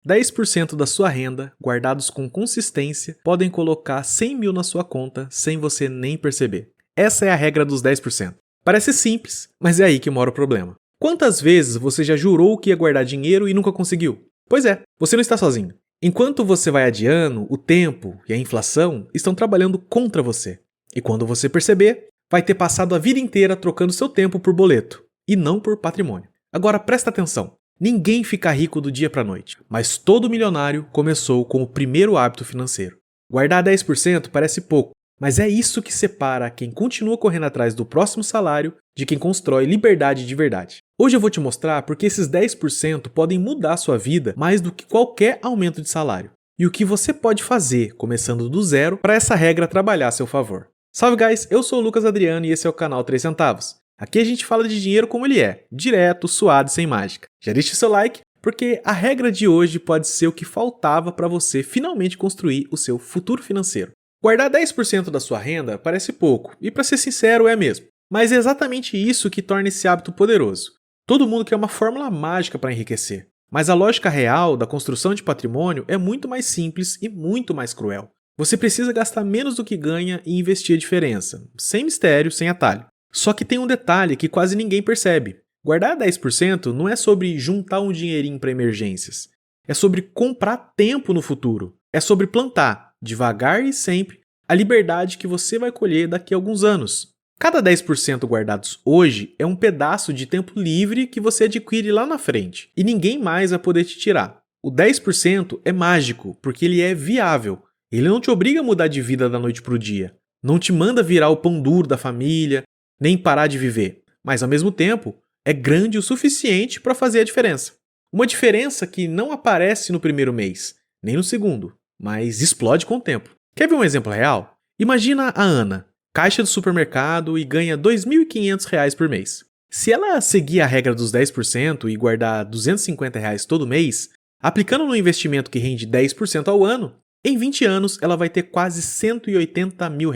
10% da sua renda, guardados com consistência, podem colocar 100 mil na sua conta sem você nem perceber. Essa é a regra dos 10%. Parece simples, mas é aí que mora o problema. Quantas vezes você já jurou que ia guardar dinheiro e nunca conseguiu? Pois é, você não está sozinho. Enquanto você vai adiando, o tempo e a inflação estão trabalhando contra você. E quando você perceber, vai ter passado a vida inteira trocando seu tempo por boleto, e não por patrimônio. Agora presta atenção. Ninguém fica rico do dia para a noite, mas todo milionário começou com o primeiro hábito financeiro. Guardar 10% parece pouco, mas é isso que separa quem continua correndo atrás do próximo salário de quem constrói liberdade de verdade. Hoje eu vou te mostrar porque esses 10% podem mudar a sua vida mais do que qualquer aumento de salário. E o que você pode fazer, começando do zero, para essa regra trabalhar a seu favor. Salve guys, eu sou o Lucas Adriano e esse é o canal 3 centavos. Aqui a gente fala de dinheiro como ele é, direto, suado e sem mágica. Já deixa o seu like, porque a regra de hoje pode ser o que faltava para você finalmente construir o seu futuro financeiro. Guardar 10% da sua renda parece pouco, e para ser sincero é mesmo. Mas é exatamente isso que torna esse hábito poderoso. Todo mundo quer uma fórmula mágica para enriquecer. Mas a lógica real da construção de patrimônio é muito mais simples e muito mais cruel. Você precisa gastar menos do que ganha e investir a diferença, sem mistério, sem atalho. Só que tem um detalhe que quase ninguém percebe. Guardar 10% não é sobre juntar um dinheirinho para emergências. É sobre comprar tempo no futuro. É sobre plantar, devagar e sempre, a liberdade que você vai colher daqui a alguns anos. Cada 10% guardados hoje é um pedaço de tempo livre que você adquire lá na frente, e ninguém mais vai poder te tirar. O 10% é mágico, porque ele é viável. Ele não te obriga a mudar de vida da noite para o dia. Não te manda virar o pão duro da família, nem parar de viver. Mas, ao mesmo tempo, é grande o suficiente para fazer a diferença. Uma diferença que não aparece no primeiro mês, nem no segundo, mas explode com o tempo. Quer ver um exemplo real? Imagina a Ana, caixa do supermercado e ganha R$ 2.500 por mês. Se ela seguir a regra dos 10% e guardar R$ 250 todo mês, aplicando no investimento que rende 10% ao ano, em 20 anos ela vai ter quase R$ 180 mil.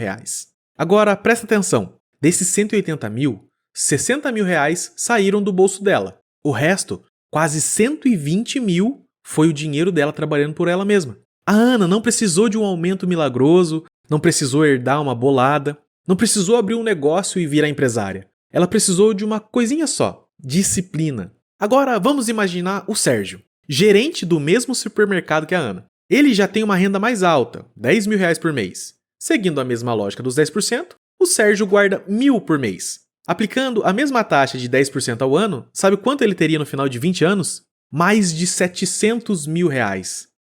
Agora, presta atenção. Desses 180 mil, R$ 60 mil saíram do bolso dela. O resto, quase 120 mil, foi o dinheiro dela trabalhando por ela mesma. A Ana não precisou de um aumento milagroso, não precisou herdar uma bolada, não precisou abrir um negócio e virar empresária. Ela precisou de uma coisinha só: disciplina. Agora vamos imaginar o Sérgio, gerente do mesmo supermercado que a Ana. Ele já tem uma renda mais alta, R$ 10 mil por mês. Seguindo a mesma lógica dos 10%, o Sérgio guarda R$ 1.000 por mês. Aplicando a mesma taxa de 10% ao ano, sabe quanto ele teria no final de 20 anos? Mais de R$ 700 mil.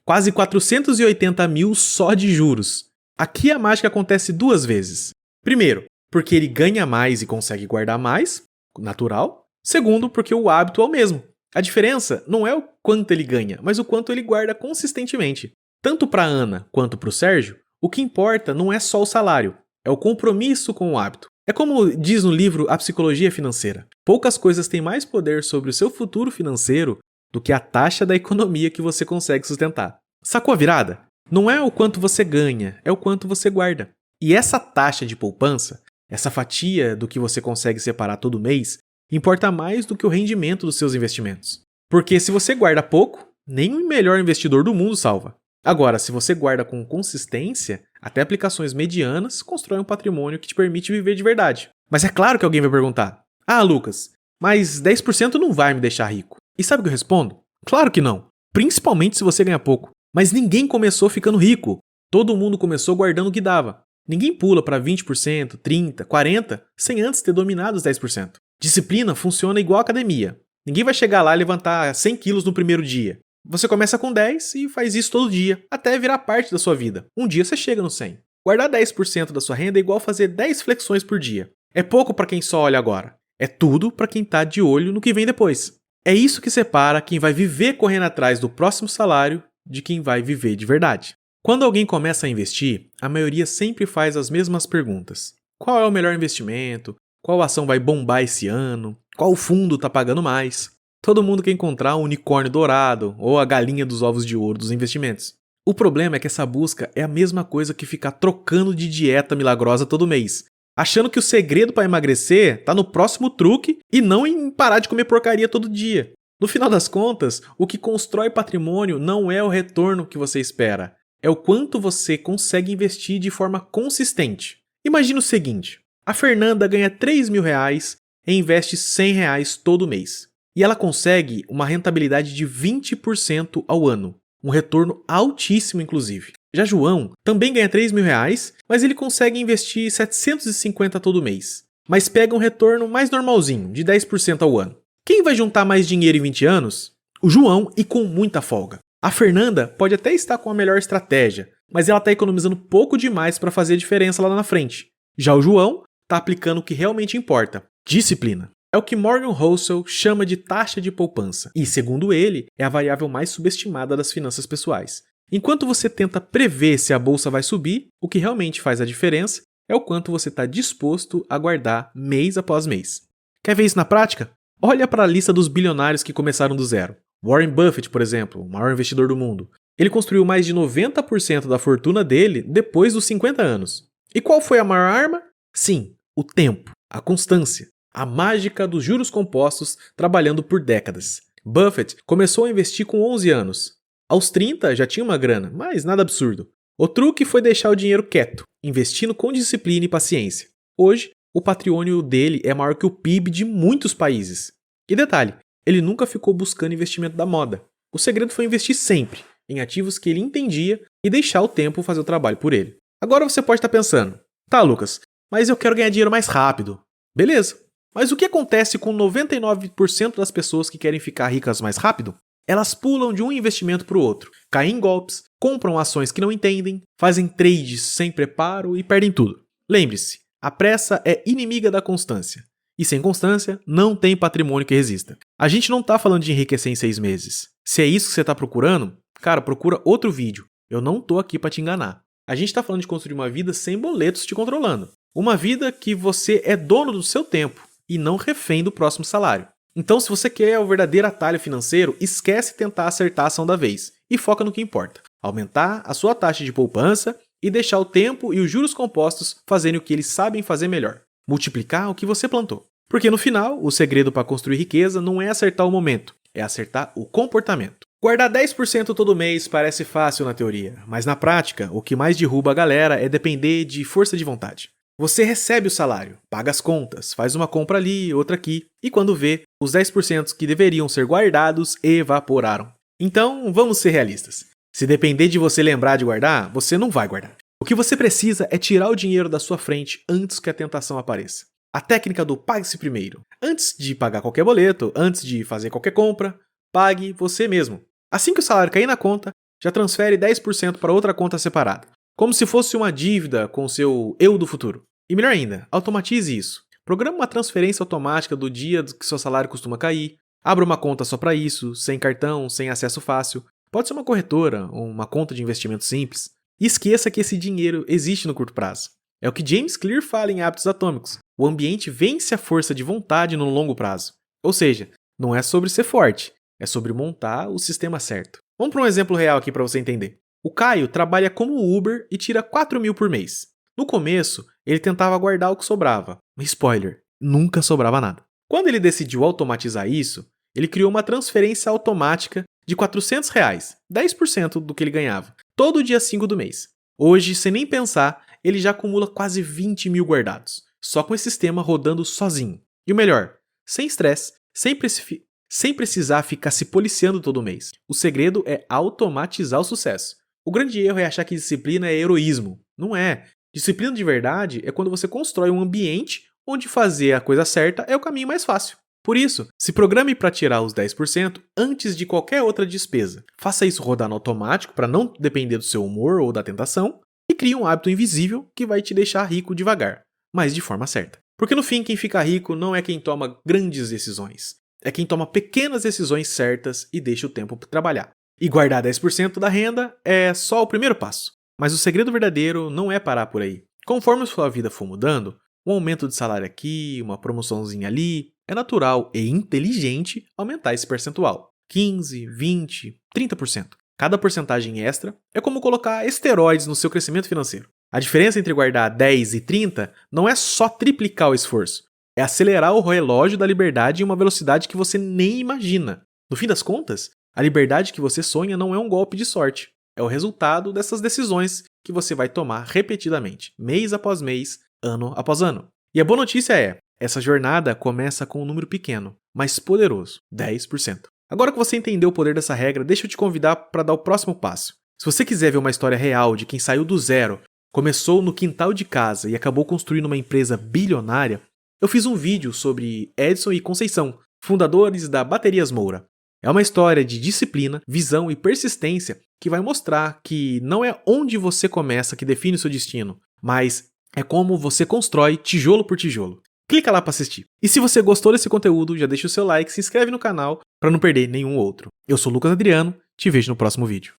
Quase 480 mil só de juros. Aqui a mágica acontece duas vezes. Primeiro, porque ele ganha mais e consegue guardar mais, natural. Segundo, porque o hábito é o mesmo. A diferença não é o quanto ele ganha, mas o quanto ele guarda consistentemente. Tanto para a Ana quanto para o Sérgio, o que importa não é só o salário, é o compromisso com o hábito. É como diz no livro A Psicologia Financeira. Poucas coisas têm mais poder sobre o seu futuro financeiro do que a taxa da economia que você consegue sustentar. Sacou a virada? Não é o quanto você ganha, é o quanto você guarda. E essa taxa de poupança, essa fatia do que você consegue separar todo mês, importa mais do que o rendimento dos seus investimentos. Porque se você guarda pouco, nem o melhor investidor do mundo salva. Agora, se você guarda com consistência, até aplicações medianas constroem um patrimônio que te permite viver de verdade. Mas é claro que alguém vai perguntar: ah, Lucas, mas 10% não vai me deixar rico. E sabe o que eu respondo? Claro que não. Principalmente se você ganha pouco. Mas ninguém começou ficando rico. Todo mundo começou guardando o que dava. Ninguém pula para 20%, 30%, 40% sem antes ter dominado os 10%. Disciplina funciona igual a academia. Ninguém vai chegar lá e levantar 100 quilos no primeiro dia. Você começa com 10 e faz isso todo dia, até virar parte da sua vida. Um dia você chega no 100. Guardar 10% da sua renda é igual fazer 10 flexões por dia. É pouco para quem só olha agora. É tudo para quem está de olho no que vem depois. É isso que separa quem vai viver correndo atrás do próximo salário de quem vai viver de verdade. Quando alguém começa a investir, a maioria sempre faz as mesmas perguntas. Qual é o melhor investimento? Qual ação vai bombar esse ano? Qual fundo está pagando mais? Todo mundo quer encontrar um unicórnio dourado ou a galinha dos ovos de ouro dos investimentos. O problema é que essa busca é a mesma coisa que ficar trocando de dieta milagrosa todo mês, achando que o segredo para emagrecer está no próximo truque e não em parar de comer porcaria todo dia. No final das contas, o que constrói patrimônio não é o retorno que você espera, é o quanto você consegue investir de forma consistente. Imagina o seguinte, a Fernanda ganha R$ 3.000 e investe R$ 100 todo mês. E ela consegue uma rentabilidade de 20% ao ano, um retorno altíssimo inclusive. Já João também ganha R$ 3.000, mas ele consegue investir 750 todo mês, mas pega um retorno mais normalzinho, de 10% ao ano. Quem vai juntar mais dinheiro em 20 anos? O João, e com muita folga. A Fernanda pode até estar com a melhor estratégia, mas ela está economizando pouco demais para fazer a diferença lá na frente. Já o João está aplicando o que realmente importa, disciplina. É o que Morgan Housel chama de taxa de poupança, e, segundo ele, é a variável mais subestimada das finanças pessoais. Enquanto você tenta prever se a bolsa vai subir, o que realmente faz a diferença é o quanto você está disposto a guardar mês após mês. Quer ver isso na prática? Olha para a lista dos bilionários que começaram do zero. Warren Buffett, por exemplo, o maior investidor do mundo. Ele construiu mais de 90% da fortuna dele depois dos 50 anos. E qual foi a maior arma? Sim, o tempo, a constância. A mágica dos juros compostos trabalhando por décadas. Buffett começou a investir com 11 anos. Aos 30 já tinha uma grana, mas nada absurdo. O truque foi deixar o dinheiro quieto, investindo com disciplina e paciência. Hoje, o patrimônio dele é maior que o PIB de muitos países. E detalhe, ele nunca ficou buscando investimento da moda. O segredo foi investir sempre em ativos que ele entendia e deixar o tempo fazer o trabalho por ele. Agora você pode estar pensando, tá Lucas, mas eu quero ganhar dinheiro mais rápido. Beleza. Mas o que acontece com 99% das pessoas que querem ficar ricas mais rápido? Elas pulam de um investimento para o outro, caem em golpes, compram ações que não entendem, fazem trades sem preparo e perdem tudo. Lembre-se, a pressa é inimiga da constância. E sem constância, não tem patrimônio que resista. A gente não está falando de enriquecer em 6 meses. Se é isso que você está procurando, cara, procura outro vídeo. Eu não estou aqui para te enganar. A gente está falando de construir uma vida sem boletos te controlando. Uma vida que você é dono do seu tempo e não refém do próximo salário. Então, se você quer o verdadeiro atalho financeiro, esquece tentar acertar a ação da vez e foca no que importa. Aumentar a sua taxa de poupança e deixar o tempo e os juros compostos fazerem o que eles sabem fazer melhor. Multiplicar o que você plantou. Porque no final, o segredo para construir riqueza não é acertar o momento, é acertar o comportamento. Guardar 10% todo mês parece fácil na teoria, mas na prática, o que mais derruba a galera é depender de força de vontade. Você recebe o salário, paga as contas, faz uma compra ali, outra aqui, e quando vê, os 10% que deveriam ser guardados evaporaram. Então, vamos ser realistas. Se depender de você lembrar de guardar, você não vai guardar. O que você precisa é tirar o dinheiro da sua frente antes que a tentação apareça. A técnica do pague-se primeiro. Antes de pagar qualquer boleto, antes de fazer qualquer compra, pague você mesmo. Assim que o salário cair na conta, já transfere 10% para outra conta separada. Como se fosse uma dívida com o seu eu do futuro. E melhor ainda, automatize isso. Programa uma transferência automática do dia que seu salário costuma cair. Abra uma conta só para isso, sem cartão, sem acesso fácil. Pode ser uma corretora ou uma conta de investimento simples. E esqueça que esse dinheiro existe no curto prazo. É o que James Clear fala em Hábitos Atômicos. O ambiente vence a força de vontade no longo prazo. Ou seja, não é sobre ser forte, é sobre montar o sistema certo. Vamos para um exemplo real aqui para você entender. O Caio trabalha como Uber e tira 4 mil por mês. No começo, ele tentava guardar o que sobrava. Spoiler, nunca sobrava nada. Quando ele decidiu automatizar isso, ele criou uma transferência automática de R$400, 10% do que ele ganhava, todo dia 5 do mês. Hoje, sem nem pensar, ele já acumula quase 20 mil guardados, só com esse sistema rodando sozinho. E o melhor, sem estresse, sem precisar ficar se policiando todo mês. O segredo é automatizar o sucesso. O grande erro é achar que disciplina é heroísmo. Não é. Disciplina de verdade é quando você constrói um ambiente onde fazer a coisa certa é o caminho mais fácil. Por isso, se programe para tirar os 10% antes de qualquer outra despesa. Faça isso rodar no automático para não depender do seu humor ou da tentação e crie um hábito invisível que vai te deixar rico devagar, mas de forma certa. Porque no fim, quem fica rico não é quem toma grandes decisões, é quem toma pequenas decisões certas e deixa o tempo trabalhar. E guardar 10% da renda é só o primeiro passo. Mas o segredo verdadeiro não é parar por aí. Conforme sua vida for mudando, um aumento de salário aqui, uma promoçãozinha ali, é natural e inteligente aumentar esse percentual. 15, 20, 30%. Cada porcentagem extra é como colocar esteroides no seu crescimento financeiro. A diferença entre guardar 10 e 30 não é só triplicar o esforço, é acelerar o relógio da liberdade em uma velocidade que você nem imagina. No fim das contas, a liberdade que você sonha não é um golpe de sorte. É o resultado dessas decisões que você vai tomar repetidamente, mês após mês, ano após ano. E a boa notícia é, essa jornada começa com um número pequeno, mas poderoso, 10%. Agora que você entendeu o poder dessa regra, deixa eu te convidar para dar o próximo passo. Se você quiser ver uma história real de quem saiu do zero, começou no quintal de casa e acabou construindo uma empresa bilionária, eu fiz um vídeo sobre Edson e Conceição, fundadores da Baterias Moura. É uma história de disciplina, visão e persistência que vai mostrar que não é onde você começa que define o seu destino, mas é como você constrói tijolo por tijolo. Clica lá para assistir. E se você gostou desse conteúdo, já deixa o seu like, se inscreve no canal para não perder nenhum outro. Eu sou o Lucas Adriano, te vejo no próximo vídeo.